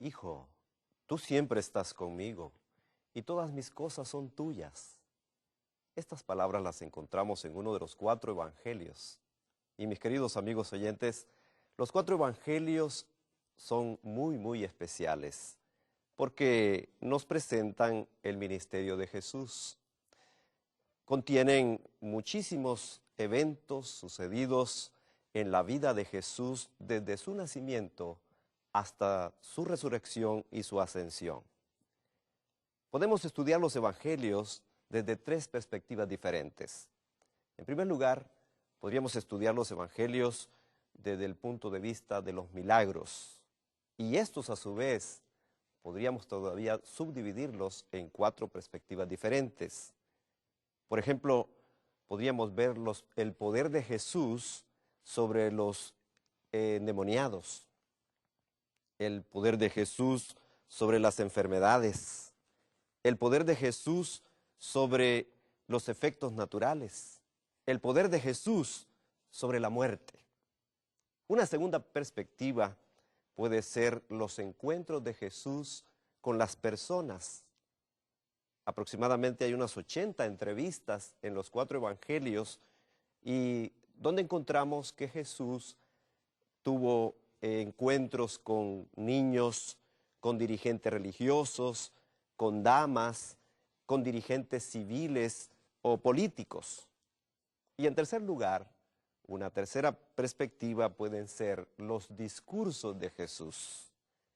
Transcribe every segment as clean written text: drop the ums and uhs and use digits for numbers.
Hijo, tú siempre estás conmigo y todas mis cosas son tuyas. Estas palabras las encontramos en uno de los 4 evangelios. Y mis queridos amigos oyentes, los 4 evangelios son muy especiales porque nos presentan el ministerio de Jesús. Contienen muchísimos eventos sucedidos en la vida de Jesús desde su nacimiento hasta su resurrección y su ascensión. Podemos estudiar los evangelios desde 3 perspectivas diferentes. En primer lugar, podríamos estudiar los evangelios desde el punto de vista de los milagros. Y estos, a su vez, podríamos todavía subdividirlos en 4 perspectivas diferentes. Por ejemplo, podríamos ver el poder de Jesús sobre los endemoniados, el poder de Jesús sobre las enfermedades, el poder de Jesús sobre los efectos naturales, el poder de Jesús sobre la muerte. Una segunda perspectiva puede ser los encuentros de Jesús con las personas. Aproximadamente hay unas 80 entrevistas en los 4 evangelios y donde encontramos que Jesús tuvo encuentros con niños, con dirigentes religiosos, con damas, con dirigentes civiles o políticos. Y en tercer lugar, una tercera perspectiva pueden ser los discursos de Jesús,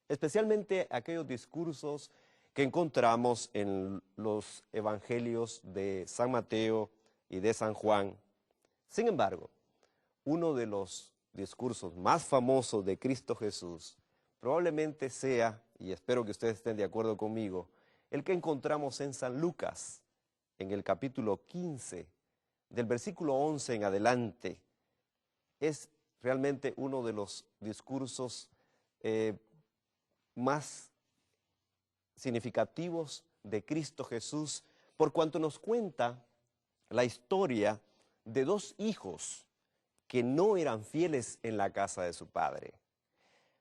especialmente aquellos discursos que encontramos en los evangelios de San Mateo y de San Juan. Sin embargo, uno de los discursos más famosos de Cristo Jesús probablemente sea, y espero que ustedes estén de acuerdo conmigo, el que encontramos en San Lucas, en el capítulo 15, del versículo 11 en adelante. Es realmente uno de los discursos más significativos de Cristo Jesús, por cuanto nos cuenta la historia de 2 hijos que no eran fieles en la casa de su padre.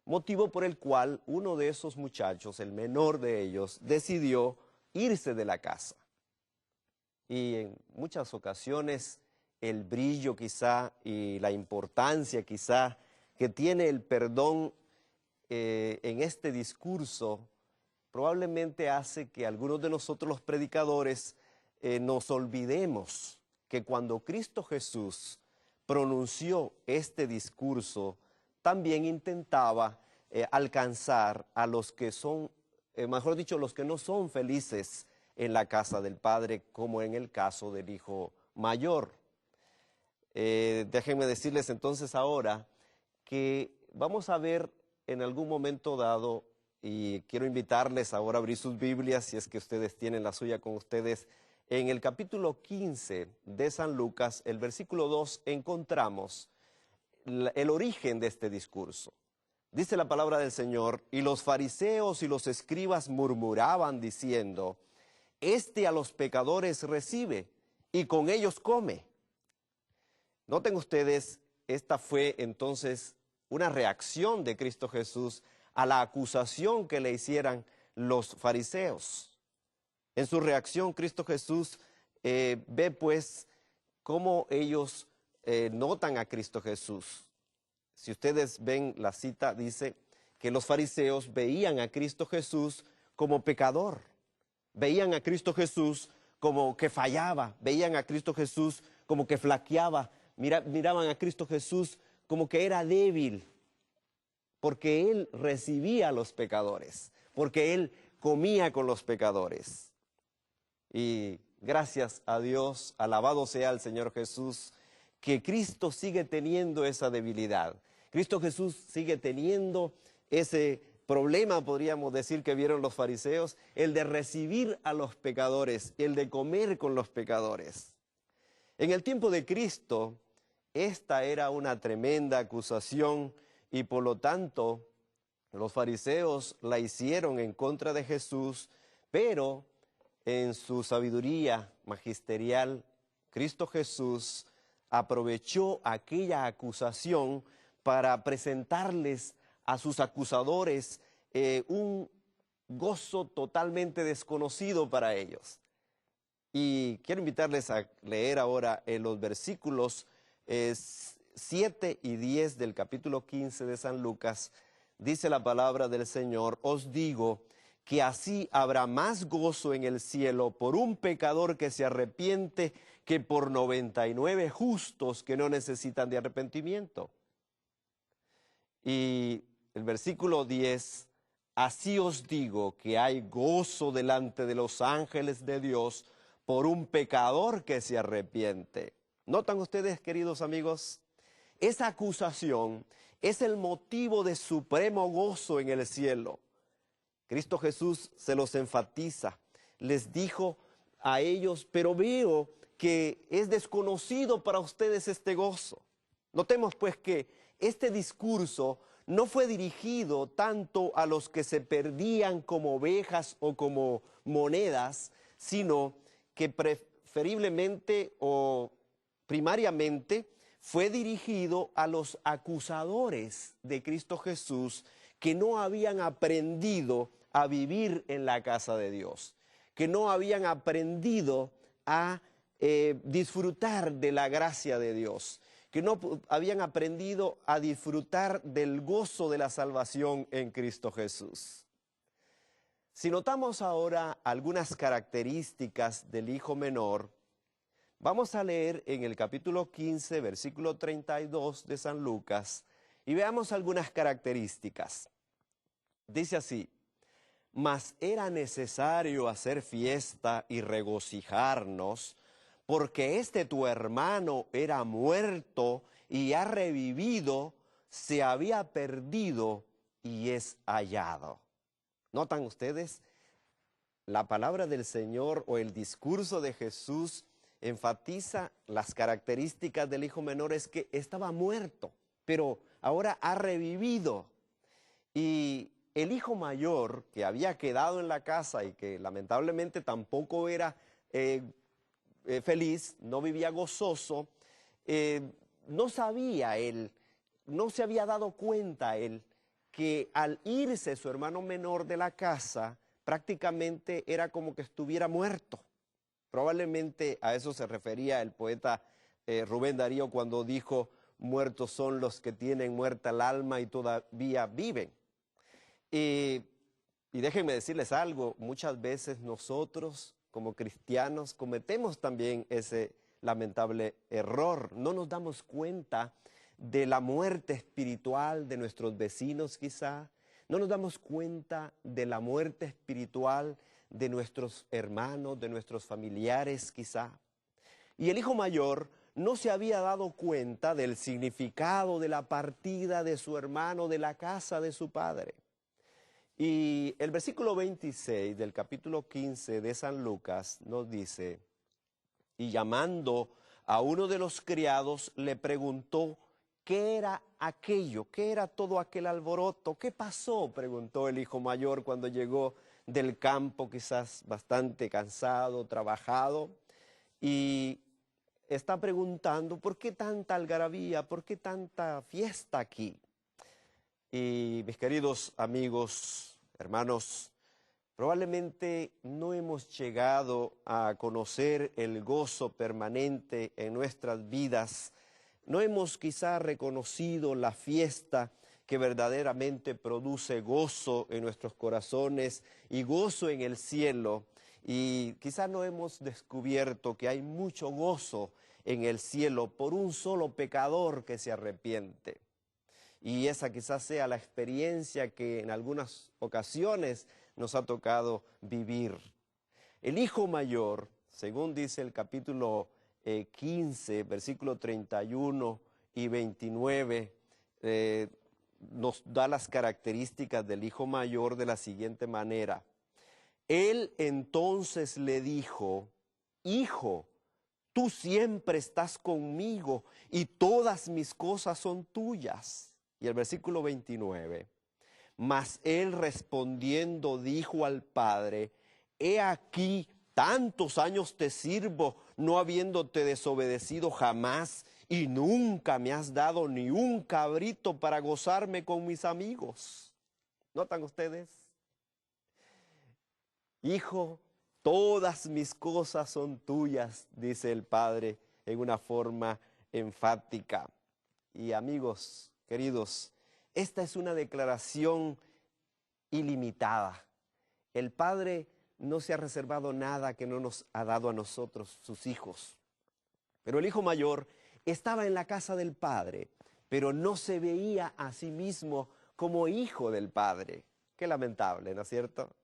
Motivo por el cual uno de esos muchachos, el menor de ellos, decidió irse de la casa. Y en muchas ocasiones el brillo quizá y la importancia quizá que tiene el perdón en este discurso probablemente hace que algunos de nosotros los predicadores nos olvidemos que cuando Cristo Jesús pronunció este discurso, también intentaba alcanzar a los que son, mejor dicho, los que no son felices en la casa del Padre, como en el caso del hijo mayor. Déjenme decirles entonces ahora que vamos a ver en algún momento dado, y quiero invitarles ahora a abrir sus Biblias, si es que ustedes tienen la suya con ustedes, en el capítulo 15 de San Lucas, el versículo 2, encontramos el origen de este discurso. Dice la palabra del Señor: y los fariseos y los escribas murmuraban diciendo, este a los pecadores recibe y con ellos come. Noten ustedes, esta fue entonces una reacción de Cristo Jesús a la acusación que le hicieran los fariseos. En su reacción, Cristo Jesús ve pues cómo ellos notan a Cristo Jesús. Si ustedes ven la cita, dice que los fariseos veían a Cristo Jesús como pecador, veían a Cristo Jesús como que fallaba, veían a Cristo Jesús como que flaqueaba, miraban a Cristo Jesús como que era débil, porque Él recibía a los pecadores, porque Él comía con los pecadores. Y gracias a Dios, alabado sea el Señor Jesús, que Cristo sigue teniendo esa debilidad. Cristo Jesús sigue teniendo ese problema, podríamos decir, que vieron los fariseos, el de recibir a los pecadores, el de comer con los pecadores. En el tiempo de Cristo, esta era una tremenda acusación y por lo tanto los fariseos la hicieron en contra de Jesús, pero en su sabiduría magisterial, Cristo Jesús aprovechó aquella acusación para presentarles a sus acusadores un gozo totalmente desconocido para ellos. Y quiero invitarles a leer ahora en los versículos 7 y 10 del capítulo 15 de San Lucas. Dice la palabra del Señor: os digo que así habrá más gozo en el cielo por un pecador que se arrepiente que por 99 justos que no necesitan de arrepentimiento. Y el versículo 10, así os digo que hay gozo delante de los ángeles de Dios por un pecador que se arrepiente. ¿Notan ustedes, queridos amigos? Esa acusación es el motivo de supremo gozo en el cielo. Cristo Jesús se los enfatiza. Les dijo a ellos: pero veo que es desconocido para ustedes este gozo. Notemos pues que este discurso no fue dirigido tanto a los que se perdían como ovejas o como monedas, sino que preferiblemente o primariamente fue dirigido a los acusadores de Cristo Jesús que no habían aprendido a vivir en la casa de Dios, que no habían aprendido a disfrutar de la gracia de Dios, que no habían aprendido a disfrutar del gozo de la salvación en Cristo Jesús. Si notamos ahora algunas características del hijo menor, vamos a leer en el capítulo 15, versículo 32 de San Lucas, y veamos algunas características. Dice así: mas era necesario hacer fiesta y regocijarnos, porque este tu hermano era muerto y ha revivido, se había perdido y es hallado. ¿Notan ustedes? La palabra del Señor o el discurso de Jesús enfatiza las características del hijo menor. Es que estaba muerto, pero ahora ha revivido. Y el hijo mayor, que había quedado en la casa y que lamentablemente tampoco era feliz, no vivía gozoso, no sabía él, no se había dado cuenta él que al irse su hermano menor de la casa, prácticamente era como que estuviera muerto. Probablemente a eso se refería el poeta Rubén Darío cuando dijo: muertos son los que tienen muerta el alma y todavía viven. Y déjenme decirles algo: muchas veces nosotros como cristianos cometemos también ese lamentable error. No nos damos cuenta de la muerte espiritual de nuestros vecinos quizá. No nos damos cuenta de la muerte espiritual de nuestros hermanos, de nuestros familiares quizá. Y el hijo mayor no se había dado cuenta del significado de la partida de su hermano de la casa de su padre. Y el versículo 26 del capítulo 15 de San Lucas nos dice: y llamando a uno de los criados le preguntó qué era aquello, qué era todo aquel alboroto, qué pasó, preguntó el hijo mayor cuando llegó del campo, quizás bastante cansado, trabajado, y está preguntando: ¿por qué tanta algarabía? ¿Por qué tanta fiesta aquí? Y mis queridos amigos, hermanos, probablemente no hemos llegado a conocer el gozo permanente en nuestras vidas. No hemos quizá reconocido la fiesta que verdaderamente produce gozo en nuestros corazones y gozo en el cielo. Y quizá no hemos descubierto que hay mucho gozo en el cielo por un solo pecador que se arrepiente. Y esa quizás sea la experiencia que en algunas ocasiones nos ha tocado vivir. El hijo mayor, según dice el capítulo 15, versículo 31 y 29, nos da las características del hijo mayor de la siguiente manera. Él entonces le dijo: hijo, tú siempre estás conmigo y todas mis cosas son tuyas. Y el versículo 29, mas él respondiendo dijo al padre: he aquí, tantos años te sirvo, no habiéndote desobedecido jamás, y nunca me has dado ni un cabrito para gozarme con mis amigos. ¿Notan ustedes? Hijo, todas mis cosas son tuyas, dice el Padre en una forma enfática. Y amigos queridos, esta es una declaración ilimitada. El Padre no se ha reservado nada que no nos ha dado a nosotros, sus hijos. Pero el hijo mayor estaba en la casa del Padre, pero no se veía a sí mismo como hijo del Padre. Qué lamentable, ¿no es cierto?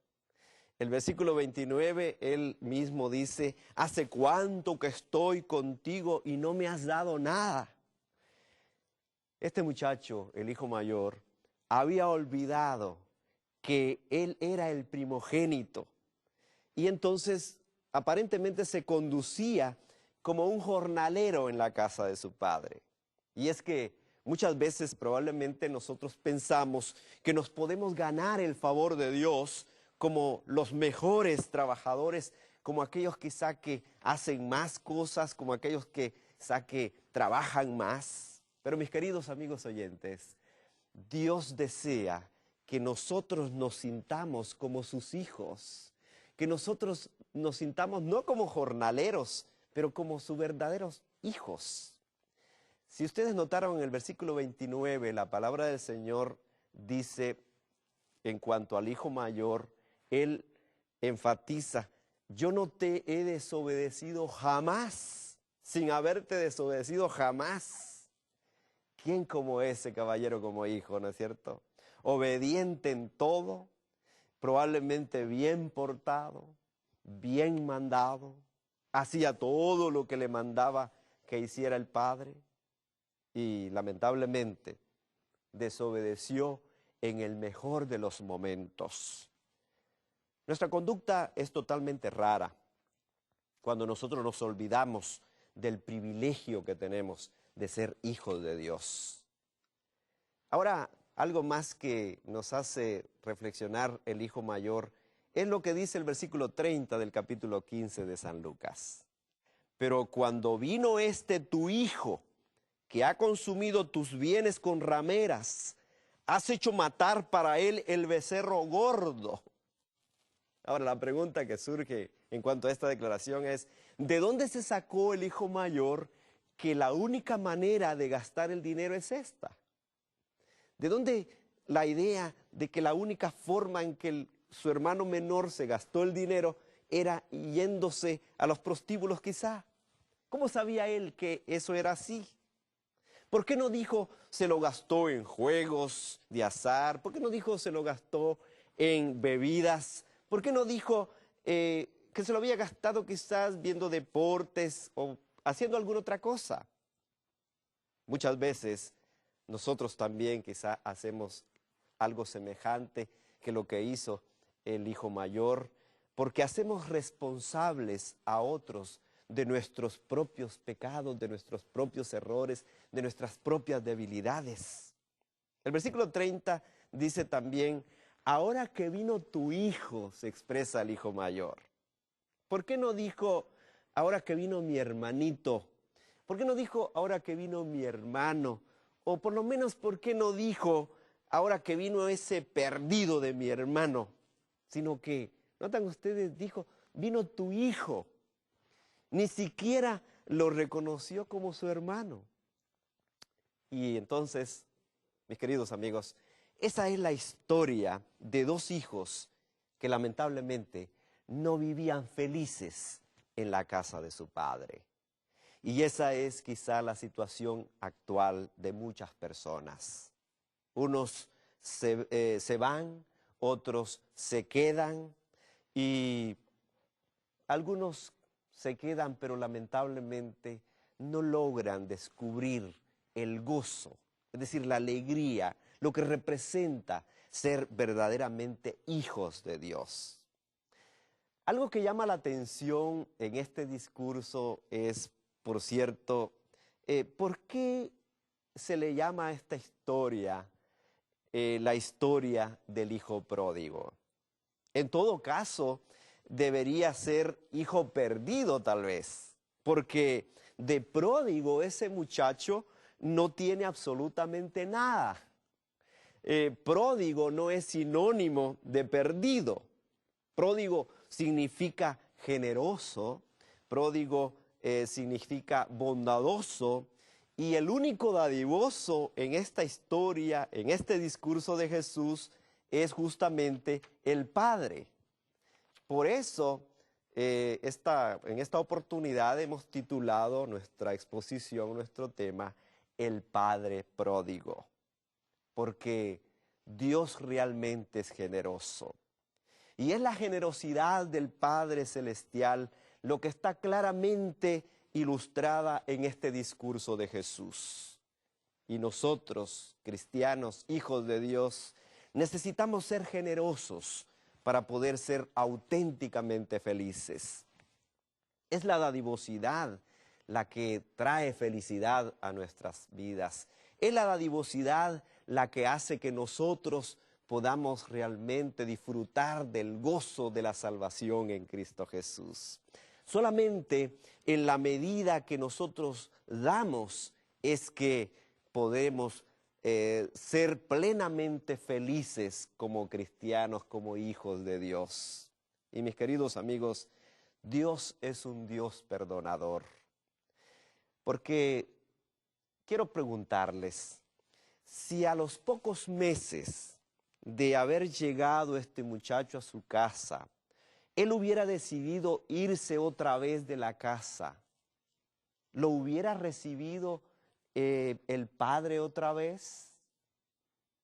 El versículo 29, él mismo dice, ¿hace cuánto que estoy contigo y no me has dado nada? Este muchacho, el hijo mayor, había olvidado que él era el primogénito y entonces aparentemente se conducía como un jornalero en la casa de su padre. Y es que muchas veces probablemente nosotros pensamos que nos podemos ganar el favor de Dios como los mejores trabajadores, como aquellos quizá que hacen más cosas, como aquellos que quizá que trabajan más. Pero mis queridos amigos oyentes, Dios desea que nosotros nos sintamos como sus hijos, que nosotros nos sintamos no como jornaleros, pero como sus verdaderos hijos. Si ustedes notaron en el versículo 29, la palabra del Señor dice, en cuanto al hijo mayor, él enfatiza, yo no te he desobedecido jamás, sin haberte desobedecido jamás. ¿Quién como ese caballero como hijo, no es cierto? Obediente en todo, probablemente bien portado, bien mandado, hacía todo lo que le mandaba que hiciera el padre y lamentablemente desobedeció en el mejor de los momentos. Nuestra conducta es totalmente rara cuando nosotros nos olvidamos del privilegio que tenemos de ser hijos de Dios. Ahora, algo más que nos hace reflexionar el hijo mayor es lo que dice el versículo 30 del capítulo 15 de San Lucas. Pero cuando vino tu hijo, que ha consumido tus bienes con rameras, has hecho matar para él el becerro gordo. Ahora, la pregunta que surge en cuanto a esta declaración es, ¿de dónde se sacó el hijo mayor que la única manera de gastar el dinero es esta? ¿De dónde la idea de que la única forma en que su hermano menor se gastó el dinero era yéndose a los prostíbulos quizá? ¿Cómo sabía él que eso era así? ¿Por qué no dijo se lo gastó en juegos de azar? ¿Por qué no dijo se lo gastó en bebidas? ¿Por qué no dijo que se lo había gastado quizás viendo deportes o haciendo alguna otra cosa? Muchas veces nosotros también quizá hacemos algo semejante que lo que hizo el hijo mayor, porque hacemos responsables a otros de nuestros propios pecados, de nuestros propios errores, de nuestras propias debilidades. El versículo 30 dice también, ahora que vino tu hijo, se expresa el hijo mayor. ¿Por qué no dijo, ahora que vino mi hermanito? ¿Por qué no dijo, ahora que vino mi hermano? O por lo menos, ¿por qué no dijo, ahora que vino ese perdido de mi hermano? Sino que, notan ustedes, dijo, vino tu hijo. Ni siquiera lo reconoció como su hermano. Y entonces, mis queridos amigos, esa es la historia de dos hijos que lamentablemente no vivían felices en la casa de su padre. Y esa es quizá la situación actual de muchas personas. Unos se van, otros se quedan y algunos se quedan, pero lamentablemente no logran descubrir el gozo, es decir, la alegría, lo que representa ser verdaderamente hijos de Dios. Algo que llama la atención en este discurso es, por cierto, ¿por qué se le llama a esta historia la historia del hijo pródigo? En todo caso, debería ser hijo perdido tal vez, porque de pródigo ese muchacho no tiene absolutamente nada. pródigo no es sinónimo de perdido. Pródigo significa generoso, pródigo significa bondadoso, y el único dadivoso en esta historia, en este discurso de Jesús, es justamente el Padre. Por eso, en esta oportunidad hemos titulado nuestra exposición, nuestro tema, El Padre Pródigo, porque Dios realmente es generoso. Y es la generosidad del Padre Celestial lo que está claramente ilustrada en este discurso de Jesús. Y nosotros, cristianos, hijos de Dios, necesitamos ser generosos para poder ser auténticamente felices. Es la dadivosidad la que trae felicidad a nuestras vidas. Es la dadivosidad la que hace que nosotros podamos realmente disfrutar del gozo de la salvación en Cristo Jesús. Solamente en la medida que nosotros damos es que podemos ser plenamente felices como cristianos, como hijos de Dios. Y mis queridos amigos, Dios es un Dios perdonador. Porque quiero preguntarles, si a los pocos meses de haber llegado este muchacho a su casa, él hubiera decidido irse otra vez de la casa, ¿lo hubiera recibido el Padre otra vez?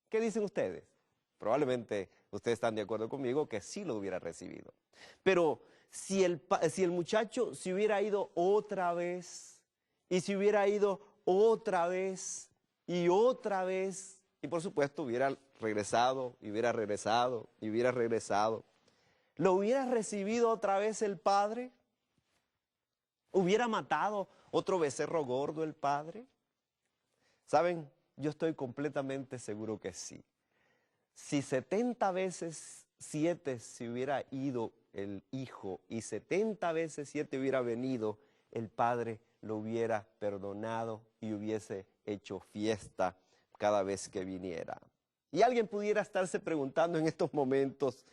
¿Qué dicen ustedes? Probablemente ustedes están de acuerdo conmigo que sí lo hubiera recibido. Pero si el muchacho se hubiera ido otra vez, y se hubiera ido otra vez, y otra vez, y por supuesto hubiera regresado, y hubiera regresado, y hubiera regresado, ¿lo hubiera recibido otra vez el Padre? ¿Hubiera matado otro becerro gordo el Padre? ¿Saben? Yo estoy completamente seguro que sí. Si 70 veces 7 se hubiera ido el Hijo y 70 veces 7 hubiera venido, el Padre lo hubiera perdonado y hubiese hecho fiesta cada vez que viniera. Y alguien pudiera estarse preguntando en estos momentos,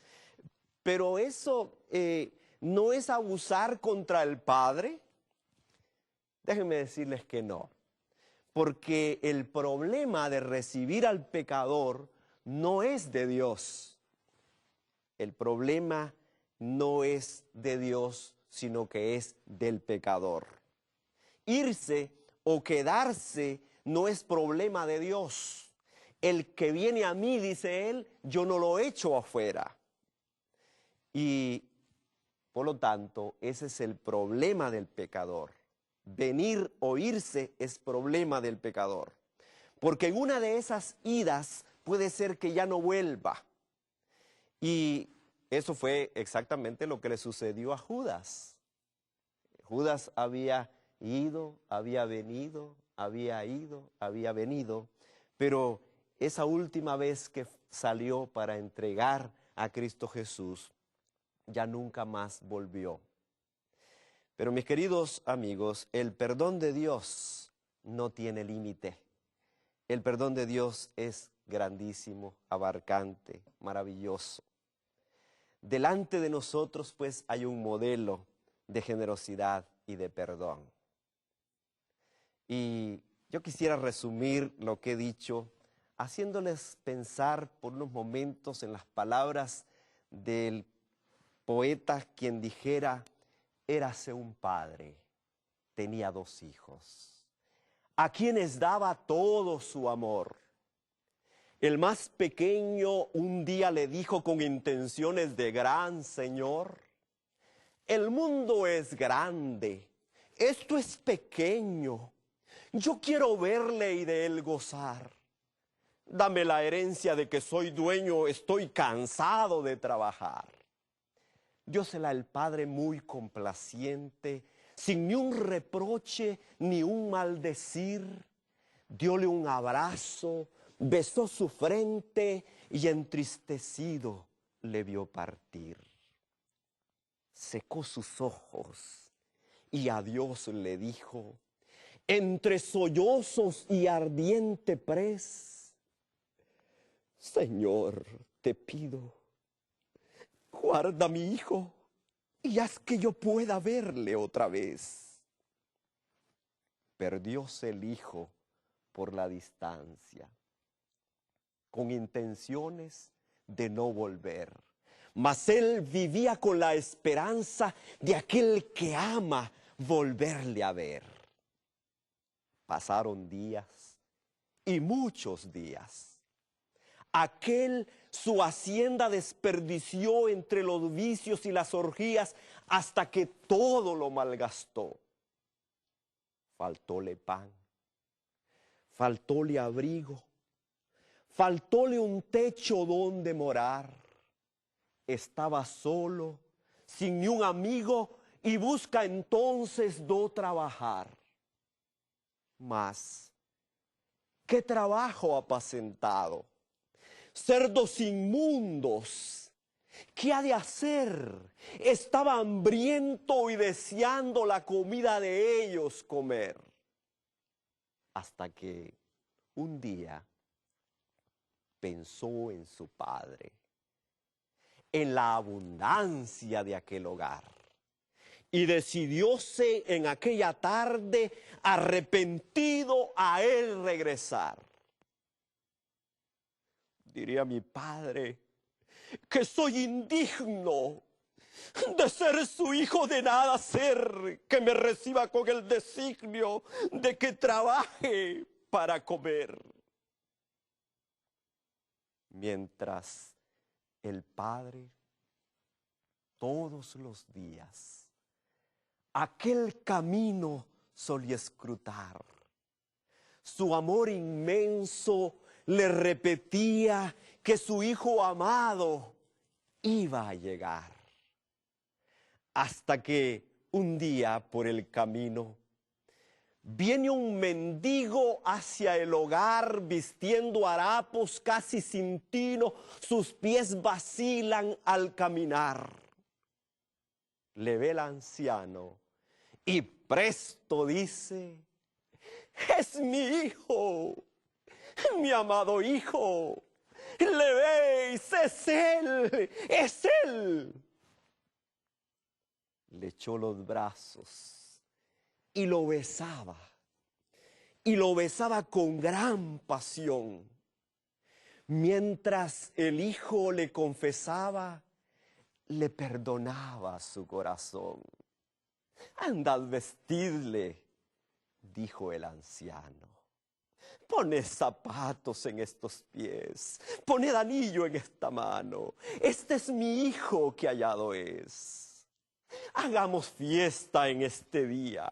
¿pero eso no es abusar contra el Padre? Déjenme decirles que no. Porque el problema de recibir al pecador no es de Dios. El problema no es de Dios, sino que es del pecador. Irse o quedarse no es problema de Dios. El que viene a mí, dice él, yo no lo echo afuera. Y por lo tanto, ese es el problema del pecador. Venir o irse es problema del pecador. Porque en una de esas idas puede ser que ya no vuelva. Y eso fue exactamente lo que le sucedió a Judas. Judas había ido, había venido, había ido, había venido, pero esa última vez que salió para entregar a Cristo Jesús, ya nunca más volvió. Pero mis queridos amigos, el perdón de Dios no tiene límite. El perdón de Dios es grandísimo, abarcante, maravilloso. Delante de nosotros, pues, hay un modelo de generosidad y de perdón. Y yo quisiera resumir lo que he dicho, haciéndoles pensar por unos momentos en las palabras del poeta, quien dijera: érase un padre, tenía 2 hijos, a quienes daba todo su amor. El más pequeño un día le dijo con intenciones de gran señor: el mundo es grande, esto es pequeño, yo quiero verle y de él gozar. Dame la herencia de que soy dueño, estoy cansado de trabajar. Diósela el padre muy complaciente, sin ni un reproche ni un maldecir. Dióle un abrazo, besó su frente y entristecido le vio partir. Secó sus ojos y a Dios le dijo, entre sollozos y ardiente prez: Señor, te pido, guarda a mi hijo y haz que yo pueda verle otra vez. Perdióse el hijo por la distancia, con intenciones de no volver. Mas él vivía con la esperanza de aquel que ama volverle a ver. Pasaron días y muchos días. Aquel su hacienda desperdició entre los vicios y las orgías hasta que todo lo malgastó. Faltóle pan, faltóle abrigo, faltóle un techo donde morar. Estaba solo, sin ni un amigo, y busca entonces no trabajar. Mas, ¿qué trabajo apacentado? Cerdos inmundos, ¿qué ha de hacer? Estaba hambriento y deseando la comida de ellos comer. Hasta que un día pensó en su padre, en la abundancia de aquel hogar, y decidióse en aquella tarde arrepentido a él regresar. Diría mi padre que soy indigno de ser su hijo, de nada ser que me reciba con el designio de que trabaje para comer. Mientras el padre todos los días aquel camino solía escrutar, su amor inmenso le repetía que su hijo amado iba a llegar. Hasta que un día por el camino viene un mendigo hacia el hogar vistiendo harapos casi sin tino, sus pies vacilan al caminar. Le ve el anciano y presto dice: es mi hijo, mi amado hijo. Le veis, es él, es él. Le echó los brazos y lo besaba con gran pasión, mientras el hijo le confesaba, le perdonaba su corazón. Andad, vestidle, dijo el anciano. Poned zapatos en estos pies, poned anillo en esta mano. Este es mi hijo que hallado es. Hagamos fiesta en este día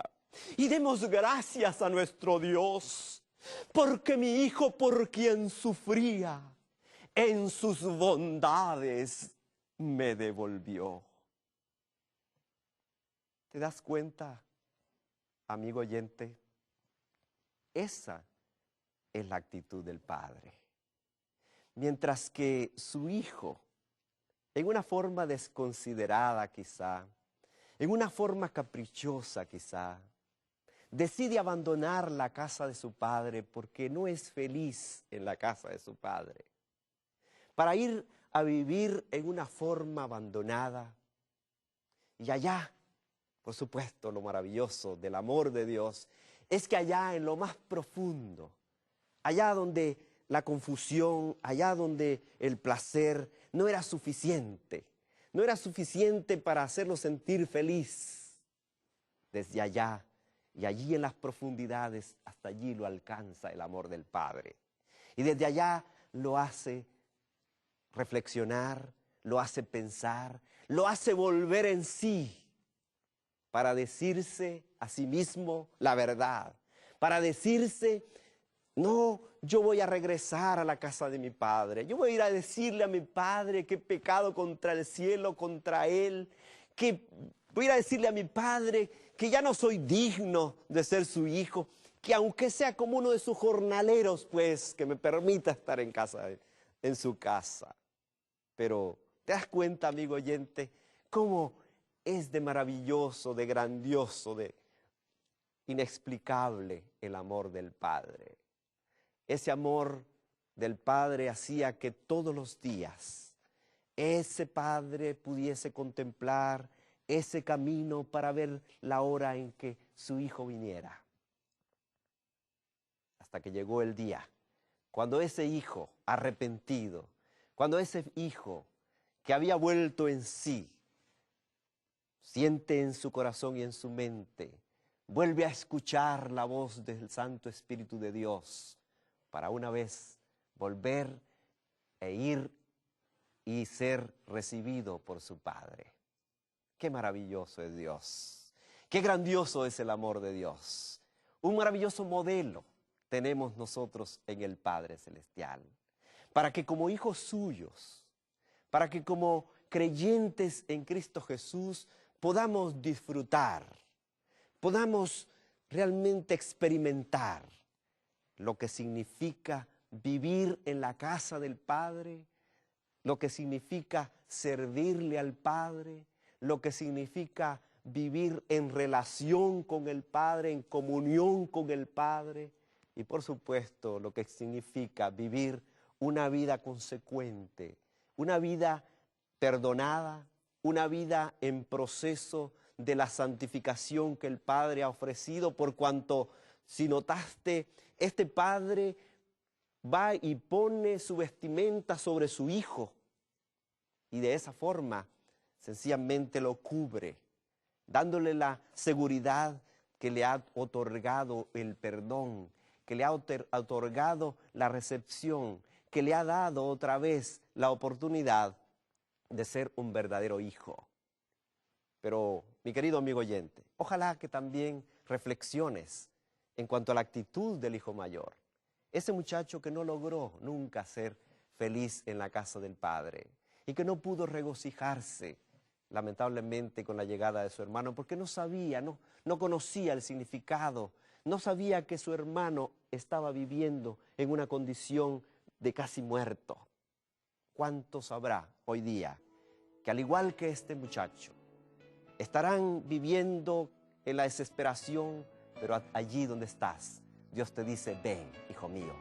y demos gracias a nuestro Dios, porque mi hijo, por quien sufría, en sus bondades me devolvió. ¿Te das cuenta, amigo oyente? Esa es la actitud del Padre. Mientras que su hijo, en una forma desconsiderada quizá, en una forma caprichosa quizá, decide abandonar la casa de su padre porque no es feliz en la casa de su padre, para ir a vivir en una forma abandonada. Y allá, por supuesto, lo maravilloso del amor de Dios es que allá en lo más profundo, allá donde la confusión, allá donde el placer no era suficiente, no era suficiente para hacerlo sentir feliz, desde allá y allí en las profundidades, hasta allí lo alcanza el amor del Padre. Y desde allá lo hace reflexionar, lo hace pensar, lo hace volver en sí, para decirse a sí mismo la verdad, para decirse: no, yo voy a regresar a la casa de mi padre, yo voy a ir a decirle a mi padre que he pecado contra el cielo, contra él, que voy a ir a decirle a mi padre que ya no soy digno de ser su hijo, que aunque sea como uno de sus jornaleros, pues que me permita estar en casa, en su casa. Pero ¿te das cuenta, amigo oyente, cómo es de maravilloso, de grandioso, de inexplicable el amor del Padre? Ese amor del Padre hacía que todos los días ese padre pudiese contemplar ese camino para ver la hora en que su hijo viniera. Hasta que llegó el día, cuando ese hijo arrepentido, cuando ese hijo que había vuelto en sí, siente en su corazón y en su mente, vuelve a escuchar la voz del Santo Espíritu de Dios para una vez volver e ir y ser recibido por su Padre. Qué maravilloso es Dios, qué grandioso es el amor de Dios. Un maravilloso modelo tenemos nosotros en el Padre Celestial, para que como hijos suyos, para que como creyentes en Cristo Jesús podamos disfrutar, podamos realmente experimentar lo que significa vivir en la casa del Padre, lo que significa servirle al Padre, lo que significa vivir en relación con el Padre, en comunión con el Padre, y por supuesto lo que significa vivir una vida consecuente, una vida perdonada, una vida en proceso de la santificación que el Padre ha ofrecido, por cuanto, si notaste, este Padre va y pone su vestimenta sobre su Hijo y de esa forma sencillamente lo cubre, dándole la seguridad que le ha otorgado el perdón, que le ha otorgado la recepción, que le ha dado otra vez la oportunidad de ser un verdadero hijo. Pero, mi querido amigo oyente, ojalá que también reflexiones en cuanto a la actitud del hijo mayor. Ese muchacho que no logró nunca ser feliz en la casa del Padre y que no pudo regocijarse, lamentablemente, con la llegada de su hermano, porque no sabía, no conocía el significado, no sabía que su hermano estaba viviendo en una condición de casi muerto. ¿Cuántos habrá hoy día que, al igual que este muchacho, estarán viviendo en la desesperación, pero allí donde estás, Dios te dice: ven, hijo mío,